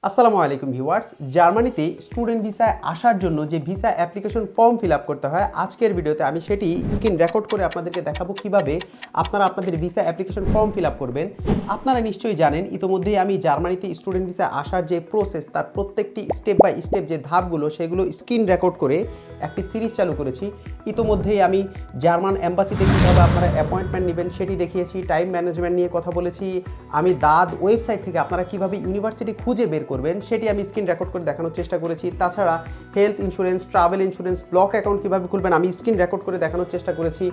আসসালামু আলাইকুম ভিউয়ার্স। জার্মানিতে স্টুডেন্ট ভিসায় আসার জন্য যে visa application form fill up করতে হয়, আজকের ভিডিওতে আমি সেটি স্ক্রিন রেকর্ড করে আপনাদেরকে দেখাবো কিভাবে আপনারা আপনাদের visa application form fill up করবেন। আপনারা নিশ্চয়ই জানেন ইতোমধ্যেই আমি জার্মানিতে স্টুডেন্ট ভিসা আসার যে প্রসেস, তার প্রত্যেকটি স্টেপ বাই স্টেপ যে ধাপগুলো, সেগুলো স্ক্রিন রেকর্ড করে একটি সিরিজ চালু করেছি। ইতোমধ্যেই আমি জার্মান এম্বাসিতে কীভাবে আপনারা অ্যাপয়েন্টমেন্ট নেবেন সেটি দেখিয়েছি, টাইম ম্যানেজমেন্ট নিয়ে কথা বলেছি। আমি দাদ ওয়েবসাইট থেকে আপনারা কীভাবে ইউনিভার্সিটি খুঁজে বের করবেন সেটি আমি স্ক্রিন রেকর্ড করে দেখানোর চেষ্টা করেছি। তাছাড়া health insurance, travel insurance, block account কীভাবে খুলবেন আমি স্ক্রিন রেকর্ড করে দেখানোর চেষ্টা করেছি।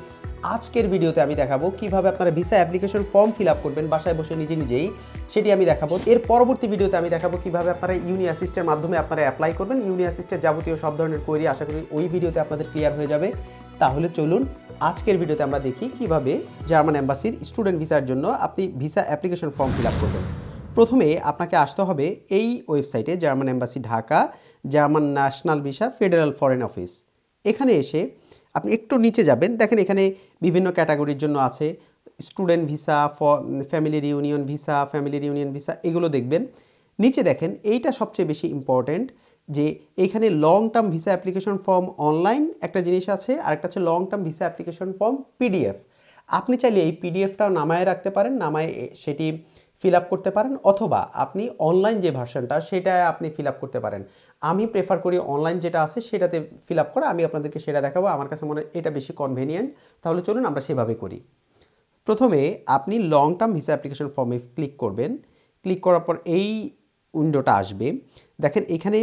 আজকের ভিডিওতে আমি দেখাবো কিভাবে আপনারা visa application form fill up করবেন বাসায় বসে নিজেই, সেটি আমি দেখাবো। এর পরবর্তী ভিডিওতে আমি দেখাবো কিভাবে আপনারা ইউনি অ্যাসিস্টের মাধ্যমে আপনারা অ্যাপ্লাই করবেন। ইউনি অ্যাসিস্টের যাবতীয় সব ধরনের কোয়েরি আশা করি ওই ভিডিওতে আপনাদের ক্লিয়ার হয়ে যাবে। তাহলে চলুন আজকের ভিডিওতে আমরা দেখি কিভাবে জার্মান এম্বাসির স্টুডেন্ট ভিসার জন্য আপনি visa application form fill up করবেন। প্রথমে আপনাকে আসতে হবে এই ওয়েবসাইটে, German embassy Dhaka, German national visa, federal foreign office. এখানে এসে আপনি একটু নিচে যাবেন, দেখেন এখানে বিভিন্ন ক্যাটাগরির জন্য আছে। Student visa, family reunion visa, এগুলো দেখবেন। নিচে দেখেন এইটা সবচেয়ে বেশি ইম্পর্ট্যান্ট, যে এইখানে long term visa application form online একটা জিনিস আছে, আর একটা হচ্ছে long term visa application form PDF. আপনি চাইলে এই পিডিএফটাও নামায় রাখতে পারেন, নামায় সেটি ফিল আপ করতে পারেন, অথবা আপনি অনলাইন যে ভার্সনটা সেটা আপনি ফিল আপ করতে পারেন। আমি প্রেফার করি অনলাইন যেটা আছে সেটাতে ফিল আপ করা। আমি আপনাদেরকে সেটা দেখাবো, আমার কাছে মনে হয় এটা বেশি কনভেনিয়েন্ট। তাহলে চলুন আমরা সেভাবে করি। প্রথমে আপনি লং টার্ম ভিসা অ্যাপ্লিকেশন ফর্মে ক্লিক করবেন। ক্লিক করার পর এই উইন্ডোটা আসবে। দেখেন এখানে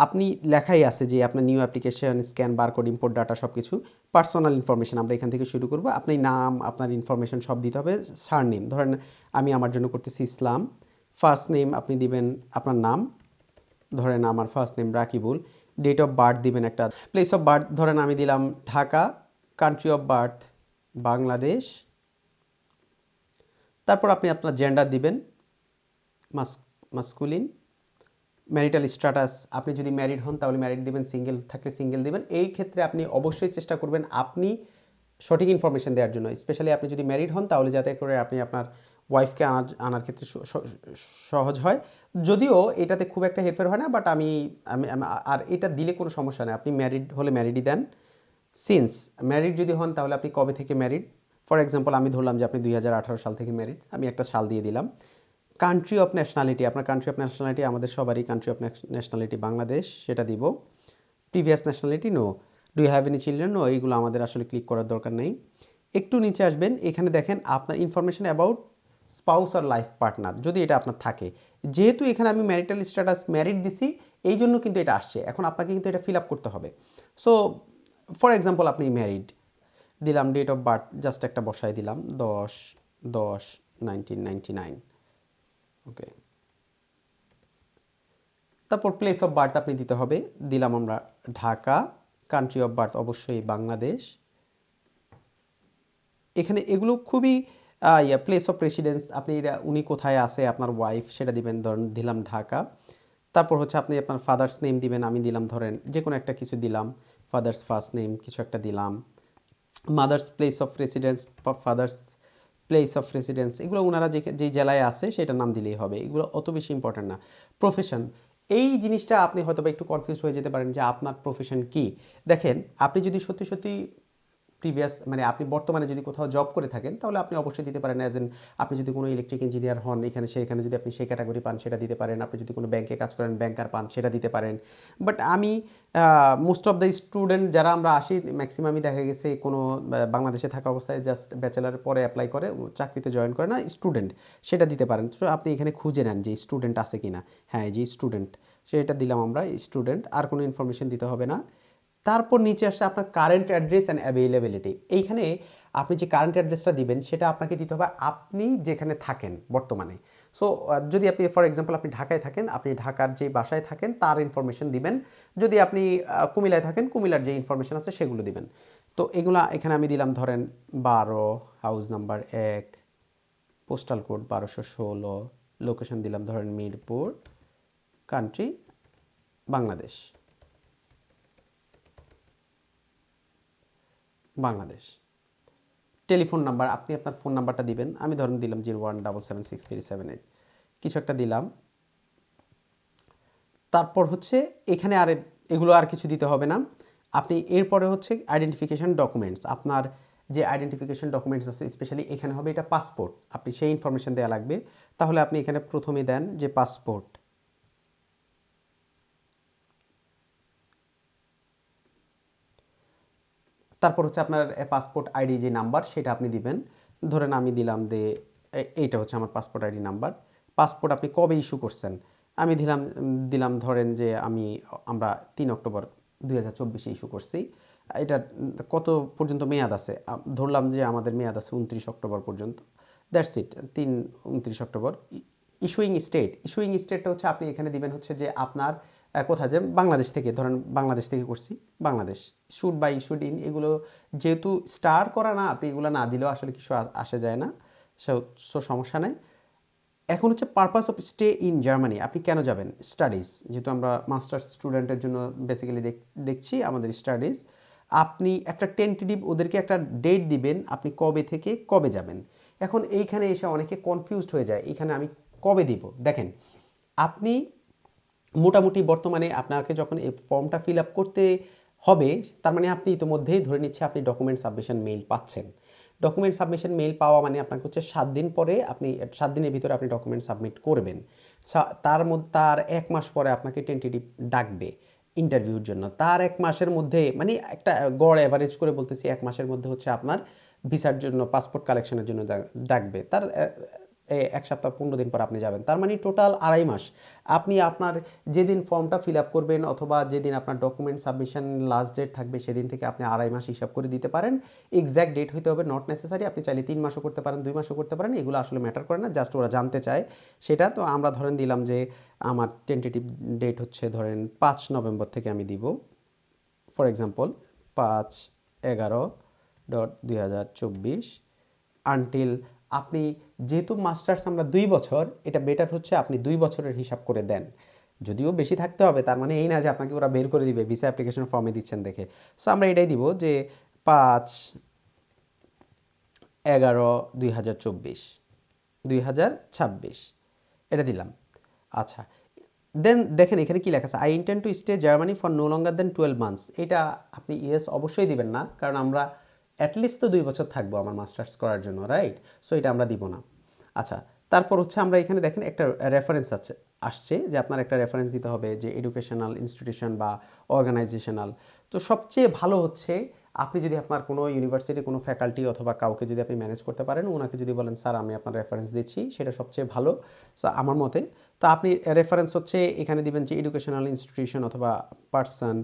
আপনি লেখাই আছে যে আপনার new application, scan, barcode, import data, সব কিছু পার্সোনাল ইনফরমেশন আমরা এখান থেকে শুরু করব। আপনি নাম, আপনার ইনফরমেশন সব দিতে হবে। সারনেম ধরেন আমি আমার জন্য করতেছি ইসলাম। ফার্স্ট নেম আপনি দিবেন আপনার নাম, ধরেন আমার first name Rakibul. Date of birth দিবেন একটা। প্লেস অফ বার্থ ধরেন আমি দিলাম Dhaka. Country of birth Bangladesh. তারপর আপনি আপনার জেন্ডার দিবেন মাস্কুলিন। ম্যারিটাল স্ট্যাটাস, আপনি যদি ম্যারিড হন তাহলে ম্যারিড দিবেন, সিঙ্গেল থাকলে সিঙ্গেল দিবেন। এই ক্ষেত্রে আপনি অবশ্যই চেষ্টা করবেন আপনি সঠিক ইনফরমেশন দেওয়ার জন্য, স্পেশালি আপনি যদি ম্যারিড হন তাহলে যাতে করে আপনি আপনার ওয়াইফকে আনার ক্ষেত্রে সহজ হয়। যদিও এটাতে খুব একটা হেরফের হয় না, বাট আমি আর এটা দিলে কোনো সমস্যা নেই। আপনি ম্যারিড হলে ম্যারিডই দেন। সিন্স ম্যারিড যদি হন তাহলে আপনি কবে থেকে ম্যারিড। ফর এক্সাম্পল আমি ধরলাম যে আপনি 2018 সাল থেকে ম্যারিড, আমি একটা সাল দিয়ে দিলাম। কান্ট্রি অফ ন্যাশনালিটি, আপনার কান্ট্রি অফ ন্যাশনালিটি আমাদের সবারই কান্ট্রি অফ ন্যাশনালিটি বাংলাদেশ, সেটা দিব। Previous nationality no. Do you have any children no, এইগুলো আমাদের আসলে ক্লিক করার দরকার নেই। একটু নিচে আসবেন, এখানে দেখেন আপনার ইনফরমেশন অ্যাবাউট স্পাউস আর লাইফ পার্টনার, যদি এটা আপনার থাকে। যেহেতু এখানে আমি ম্যারিটাল স্ট্যাটাস ম্যারিড দিছি, এই জন্য কিন্তু এটা আসছে। এখন আপনাকে কিন্তু এটা ফিল আপ করতে হবে। সো ফর এক্সাম্পল আপনি ম্যারিড দিলাম, ডেট অফ বার্থ জাস্ট একটা বসায় দিলাম 10/10/1999। ওকে, তারপর প্লেস অফ বার্থ আপনি দিতে হবে, দিলাম আমরা ঢাকা। কান্ট্রি অফ বার্থ অবশ্যই বাংলাদেশ। এখানে এগুলো খুবই প্লেস অফ রেসিডেন্স, আপনি উনি কোথায় আছে আপনার ওয়াইফ সেটা দিবেন, ধরেন দিলাম ঢাকা। তারপর হচ্ছে আপনি আপনার ফাদার্স নেম দিবেন, আমি দিলাম ধরেন যে কোনো একটা কিছু দিলাম, ফাদার্স ফার্স্ট নেম কিছু একটা দিলাম। Mother's place of residence, father's place of residence, এগুলো ওনারা যেই জেলায় আছে সেটার নাম দিলেই হবে, এগুলো অত বেশি ইম্পর্ট্যান্ট না। প্রফেশন, এই জিনিসটা আপনি হয়তো বা একটু কনফিউজ হয়ে যেতে পারেন যে আপনার প্রফেশন কি। দেখেন আপনি যদি সত্যি সত্যি প্রিভিয়াস মানে আপনি বর্তমানে যদি কোথাও জব করে থাকেন তাহলে আপনি অবশ্যই দিতে পারেন অ্যাজ এন, আপনি যদি কোনো ইলেকট্রিক ইঞ্জিনিয়ার হন সেখানে যদি আপনি সেই ক্যাটাগরি পান সেটা দিতে পারেন। আপনি যদি কোনো ব্যাংকে কাজ করেন ব্যাংকার পান সেটা দিতে পারেন। বাট আমি মোস্ট অফ দ্য স্টুডেন্ট যারা আমরা আসি ম্যাক্সিমামই দেখা গেছে কোনো বাংলাদেশে থাকা অবস্থায় জাস্ট ব্যাচেলারের পরে অ্যাপ্লাই করে চাকরিতে জয়েন করে না, স্টুডেন্ট, সেটা দিতে পারেন। তো আপনি এখানে খুঁজে নেন যে স্টুডেন্ট আছে কিনা। হ্যাঁ, যে স্টুডেন্ট, সেটা দিলাম আমরা স্টুডেন্ট, আর কোনো ইনফরমেশন দিতে হবে না। তারপর নিচে আসছে আপনার কারেন্ট অ্যাড্রেস অ্যান্ড অ্যাভেলেবিলিটি। এইখানে আপনি যে কারেন্ট অ্যাড্রেসটা দিবেন সেটা আপনাকে দিতে হবে আপনি যেখানে থাকেন বর্তমানে। সো যদি আপনি ফর এক্সাম্পল আপনি ঢাকায় থাকেন, আপনি ঢাকার যে বাসায় থাকেন তার ইনফরমেশন দিবেন। যদি আপনি কুমিল্লায় থাকেন কুমিল্লার যে ইনফরমেশন আছে সেগুলো দিবেন। তো এগুলো এখানে আমি দিলাম ধরেন 12, house number 1, postal code 1216, location দিলাম ধরেন Mirpur, country Bangladesh. Bangladesh. Telephone number, আপনি আপনার ফোন নাম্বারটা দিবেন, আমি ধরেন দিলাম 01776378, কিছু একটা দিলাম। তারপর হচ্ছে এখানে আর এগুলো আর কিছু দিতে হবে না। আপনি এরপরে হচ্ছে আইডেন্টিফিকেশন ডকুমেন্টস, আপনার যে আইডেন্টিফিকেশন ডকুমেন্টস আছে স্পেশালি এখানে হবে এটা পাসপোর্ট, আপনি সেই ইনফরমেশন দেওয়া লাগবে। তাহলে আপনি এখানে প্রথমে দেন যে পাসপোর্ট, তারপর হচ্ছে আপনার পাসপোর্ট আইডি যে নাম্বার সেটা আপনি দিবেন। ধরেন আমি দিলাম যে এইটা হচ্ছে আমার পাসপোর্ট আইডি নাম্বার। পাসপোর্ট আপনি কবে ইস্যু করছেন, আমি দিলাম ধরেন যে আমরা 3 অক্টোবর 2024 ইস্যু করছি। এটা কত পর্যন্ত মেয়াদ আছে, ধরলাম যে আমাদের মেয়াদ আছে 29 অক্টোবর পর্যন্ত। That's it, 29 October. ইস্যুইং স্টেটটা হচ্ছে আপনি এখানে দিবেন হচ্ছে যে আপনার কোথায়, যে বাংলাদেশ থেকে, ধরেন বাংলাদেশ থেকে করছি, বাংলাদেশ। শুড বা ইস্যুড ইন, এগুলো যেহেতু স্টার করা না, আপনি এগুলো না দিলেও আসলে কিছু আসে যায় না, সো সমস্যা নেই। এখন হচ্ছে purpose of stay in Germany, আপনি কেন যাবেন, স্টাডিজ, যেহেতু আমরা মাস্টার্স স্টুডেন্টের জন্য বেসিক্যালি দেখছি আমাদের স্টাডিজ। আপনি একটা টেন্টেটিভ ওদেরকে একটা ডেট দিবেন, আপনি কবে থেকে কবে যাবেন। এখন এইখানে এসে অনেকে কনফিউজড হয়ে যায়, এইখানে আমি কবে দিব। দেখেন, আপনি মোটামুটি বর্তমানে আপনাকে যখন এই ফর্মটা ফিল আপ করতে হবে, তার মানে আপনি ইতিমধ্যেই ধরে নিচ্ছে আপনি ডকুমেন্ট সাবমিশন মেইল পাচ্ছেন। ডকুমেন্ট সাবমিশন মেইল পাওয়া মানে আপনাকে হচ্ছে 7 দিন পরে, আপনি 7 দিনের ভিতরে আপনি ডকুমেন্ট সাবমিট করবেন। তার 1 মাস পরে আপনাকে টেন্টেটিভ ডাকবে ইন্টারভিউর জন্য। তার 1 মাসের মধ্যে, মানে একটা গড় অ্যাভারেজ করে বলতেছি, 1 মাসের মধ্যে হচ্ছে আপনার ভিসার জন্য, পাসপোর্ট কালেকশনের জন্য ডাকবে। তার 1 সপ্তাহ 15 দিন পর আপনি যাবেন, তার মানে টোটাল 2.5 মাস। আপনি আপনার যেদিন ফর্মটা ফিল আপ করবেন অথবা যেদিন আপনার ডকুমেন্ট সাবমিশন লাস্ট ডেট থাকবে সেদিন থেকে আপনি 2.5 মাস হিসাব করে দিতে পারেন। এক্স্যাক্ট ডেট হইতে হবে নট নেসেসারি, আপনি চাইলে 3 মাসও করতে পারেন, 2 মাসও করতে পারেন, এগুলো আসলে ম্যাটার করে না, জাস্ট ওরা জানতে চায় সেটা। তো আমরা ধরেন দিলাম যে আমার টেন্টেটিভ ডেট হচ্ছে ধরেন 5 নভেম্বর থেকে আমি দিব, ফর এক্সাম্পল 5/11/2024 আনটিল, আপনি যেহেতু মাস্টার্স আমরা 2 বছর, এটা বেটার হচ্ছে আপনি 2 বছরের হিসাব করে দেন। যদিও বেশি থাকতে হবে, তার মানে এই না যে আপনাকে ওরা বের করে দিবে ভিসা অ্যাপ্লিকেশন ফর্মে দিচ্ছেন দেখে। সো আমরা এটাই দিব যে 5/11/2024 এটা দিলাম। আচ্ছা, দেন দেখেন এখানে কি লেখা আছে, I intend to stay Germany for no longer than 12 months. এটা আপনি ইয়েস অবশ্যই দিবেন না, কারণ আমরা অ্যাটলিস্ট তো 2 বছর থাকবো আমার মাস্টার্স করার জন্য, রাইট? সো এটা আমরা দিব না। আচ্ছা, তারপর হচ্ছে আমরা এখানে দেখেন একটা রেফারেন্স আসছে যে আপনার একটা রেফারেন্স দিতে হবে, যে এডুকেশনাল ইনস্টিটিউশন বা অর্গানাইজেশনাল। তো সবচেয়ে ভালো হচ্ছে আপনি যদি আপনার কোনো ইউনিভার্সিটির কোনো ফ্যাকাল্টি অথবা কাউকে যদি আপনি ম্যানেজ করতে পারেন, ওনাকে যদি বলেন স্যার আমি আপনার রেফারেন্স দিচ্ছি, সেটা সবচেয়ে ভালো আমার মতে। তো আপনি রেফারেন্স হচ্ছে এখানে দিবেন যে এডুকেশনাল ইনস্টিটিউশন অথবা person,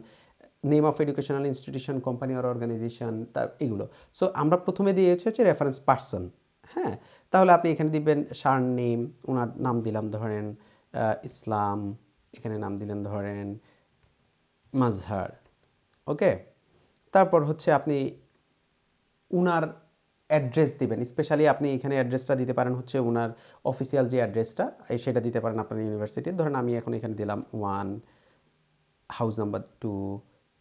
name of educational institution, company or organisation, তা এগুলো। সো আমরা প্রথমে দিয়েছি হচ্ছে রেফারেন্স পার্সন। হ্যাঁ, তাহলে আপনি এখানে দিবেন সার নেম, ওনার নাম দিলাম ধরেন ইসলাম, এখানে নাম দিলেন ধরেন মাজহার। ওকে, তারপর হচ্ছে আপনি উনার অ্যাড্রেস দিবেন, স্পেশালি আপনি এখানে অ্যাড্রেসটা দিতে পারেন হচ্ছে উনার অফিসিয়াল যে অ্যাড্রেসটা, সেটা দিতে পারেন আপনার ইউনিভার্সিটির। ধরেন আমি এখন এখানে দিলাম 1, হাউস নাম্বার 2,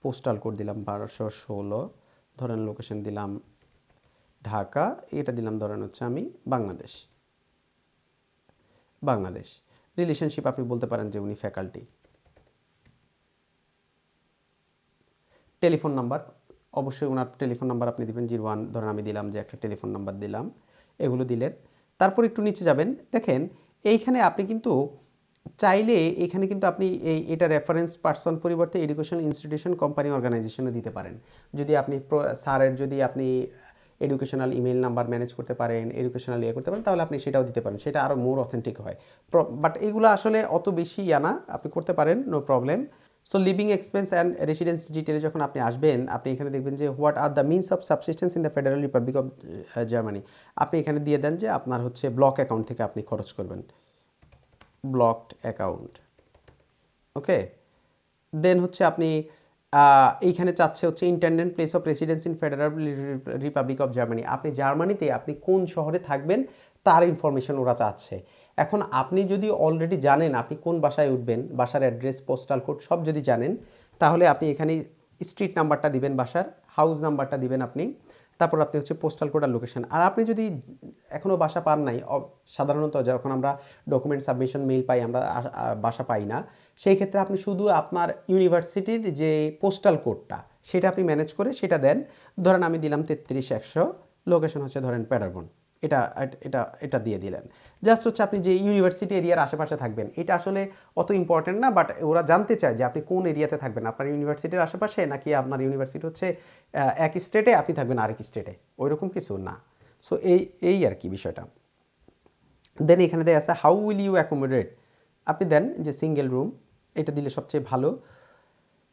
পোস্টাল কোড দিলাম 1216, ধরেন লোকেশন দিলাম ঢাকা, এটা দিলাম ধরেন হচ্ছে আমি বাংলাদেশ। রিলেশনশিপ আপনি বলতে পারেন যে উনি ফ্যাকাল্টি। টেলিফোন নাম্বার, অবশ্যই ওনার টেলিফোন নাম্বার আপনি দিবেন 01, ধরেন আমি দিলাম যে একটা টেলিফোন নাম্বার দিলাম, এগুলো দিলেন। তারপর একটু নিচে যাবেন, দেখেন এইখানে আপনি কিন্তু চাইলে এখানে কিন্তু আপনি এটা রেফারেন্স পার্সন পরিবর্তে এডুকেশন ইনস্টিটিউশন, কোম্পানি, অর্গানাইজেশনও দিতে পারেন। যদি আপনি স্যারের যদি আপনি এডুকেশনাল ইমেল নাম্বার ম্যানেজ করতে পারেন, এডুকেশনাল করতে পারেন, তাহলে আপনি সেটাও দিতে পারেন, সেটা আরও মোর অথেন্টিক হয়। বাট এগুলো আসলে অত বেশি না, আপনি করতে পারেন, no problem. So living expense and residence ডিটেলে যখন আপনি আসবেন, আপনি এখানে দেখবেন যে what are the means of subsistence in the Federal Republic of Germany. আপনি এখানে দিয়ে দেন যে আপনার হচ্ছে ব্লক অ্যাকাউন্ট থেকে আপনি খরচ করবেন, ব্লকড অ্যাকাউন্ট। ওকে, দেন হচ্ছে আপনি এইখানে চাচ্ছে হচ্ছে intended place of residence in federal Republic of Germany. আপনি জার্মানিতে আপনি কোন শহরে থাকবেন তার ইনফরমেশন ওরা চাচ্ছে। এখন আপনি যদি অলরেডি জানেন আপনি কোন বাসায় উঠবেন, বাসার অ্যাড্রেস, পোস্টাল কোড সব যদি জানেন, তাহলে আপনি এখানে স্ট্রিট নাম্বারটা দিবেন, বাসার হাউস নাম্বারটা দিবেন আপনি, তারপর আপনি হচ্ছে পোস্টাল কোড আর লোকেশন। আর আপনি যদি এখনও বাসা পান নাই, সাধারণত যখন আমরা ডকুমেন্ট সাবমিশন মেইল পাই আমরা বাসা পাই না, সেই ক্ষেত্রে আপনি শুধু আপনার ইউনিভার্সিটির যে পোস্টাল কোডটা সেটা আপনি ম্যানেজ করে সেটা দেন। ধরেন আমি দিলাম 33-100, লোকেশন হচ্ছে ধরেন প্যাডারবন, এটা এটা এটা দিয়ে দিলেন। জাস্ট হচ্ছে আপনি যে ইউনিভার্সিটি এরিয়ার আশেপাশে থাকবেন, এটা আসলে অত ইম্পর্টেন্ট না, বাট ওরা জানতে চায় যে আপনি কোন এরিয়াতে থাকবেন, আপনার ইউনিভার্সিটির আশেপাশে নাকি আপনার ইউনিভার্সিটি হচ্ছে এক স্টেটে, আপনি থাকবেন আরেক স্টেটে, ওইরকম কিছু না। সো এই আর কি বিষয়টা। দেন এখানে দেয়া আছে হাউ উইল ইউ অ্যাকোমোডেট, আপনি দেন যে সিঙ্গেল রুম, এটা দিলে সবচেয়ে ভালো।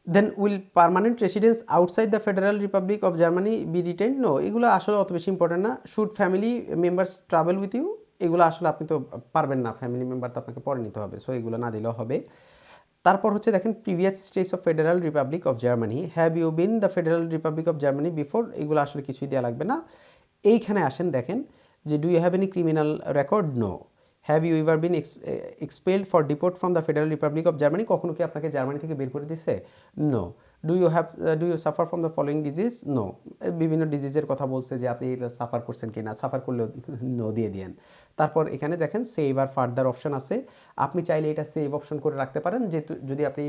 Then will permanent residence outside the Federal Republic of Germany be written, no, এগুলো আসলে অত বেশি ইম্পর্টেন্ট না। Should family members travel with you, এগুলো আসলে আপনি তো পারবেন না, ফ্যামিলি মেম্বার তো আপনাকে পরে নিতে হবে, সো এগুলো না দিলেও হবে। তারপর হচ্ছে দেখেন previous status of Federal Republic of Germany, have you been the Federal Republic of Germany before, এগুলো আসলে কিছুই দেওয়া লাগবে না। এইখানে আসেন দেখেন যে do you have any criminal record, no. Have you ever been expelled for deport from the Federal Republic of Germany, কখনো কি আপনাকে জার্মানি থেকে বের করে দিচ্ছে, no. Do you suffer from the following disease, no. বিভিন্ন ডিজিজের কথা বলছে যে আপনি এটা সাফার করছেন কি না, সাফার করলেও নো দিয়ে দিয়েন। তারপর এখানে দেখেন সেভ আর ফার্দার অপশন আছে, আপনি চাইলে এটা সেভ অপশন করে রাখতে পারেন, যেহেতু যদি আপনি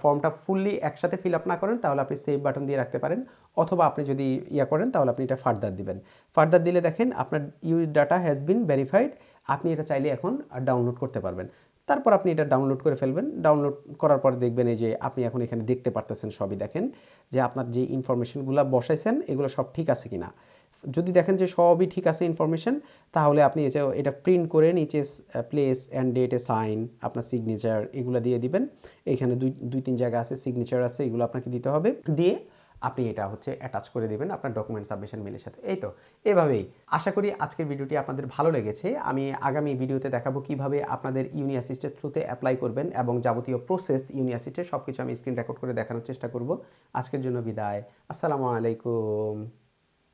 ফর্মটা ফুললি একসাথে ফিল আপ না করেন তাহলে আপনি সেভ বাটন দিয়ে রাখতে পারেন, অথবা আপনি যদি করেন তাহলে আপনি এটা ফার্দার দিবেন। ফার্দার দিলে দেখেন আপনার your data has been verified, আপনি এটা চাইলে এখন ডাউনলোড করতে পারবেন। তারপর আপনি এটা ডাউনলোড করে ফেলবেন। ডাউনলোড করার পরে দেখবেন এই যে আপনি এখন এখানে দেখতে পারতেছেন সবই, দেখেন যে আপনার যে ইনফরমেশনগুলো বসাইছেন এগুলো সব ঠিক আছে কিনা। যদি দেখেন যে সবই ঠিক আছে ইনফরমেশন, তাহলে আপনি এটা প্রিন্ট করে নিচে প্লেস অ্যান্ড ডেটে সাইন, আপনার সিগনেচার এগুলো দিয়ে দিবেন। এইখানে দুই তিন জায়গা আছে সিগনেচার আছে, এগুলো আপনাকে দিতে হবে, দিয়ে আপনি এটা হচ্ছে অ্যাটাচ করে দেবেন আপনার ডকুমেন্ট সাবমিশন মেলের সাথে। এই তো, এভাবেই। আশা করি আজকের ভিডিওটি আপনাদের ভালো লেগেছে। আমি আগামী ভিডিওতে দেখাবো কিভাবে আপনাদের ইউনি অ্যাসিস্টের থ্রুতে অ্যাপ্লাই করবেন এবং যাবতীয় প্রসেস ইউনি অ্যাসিস্টের সব কিছু আমি স্ক্রিন রেকর্ড করে দেখানোর চেষ্টা করব। আজকের জন্য বিদায়, আসসালামু আলাইকুম।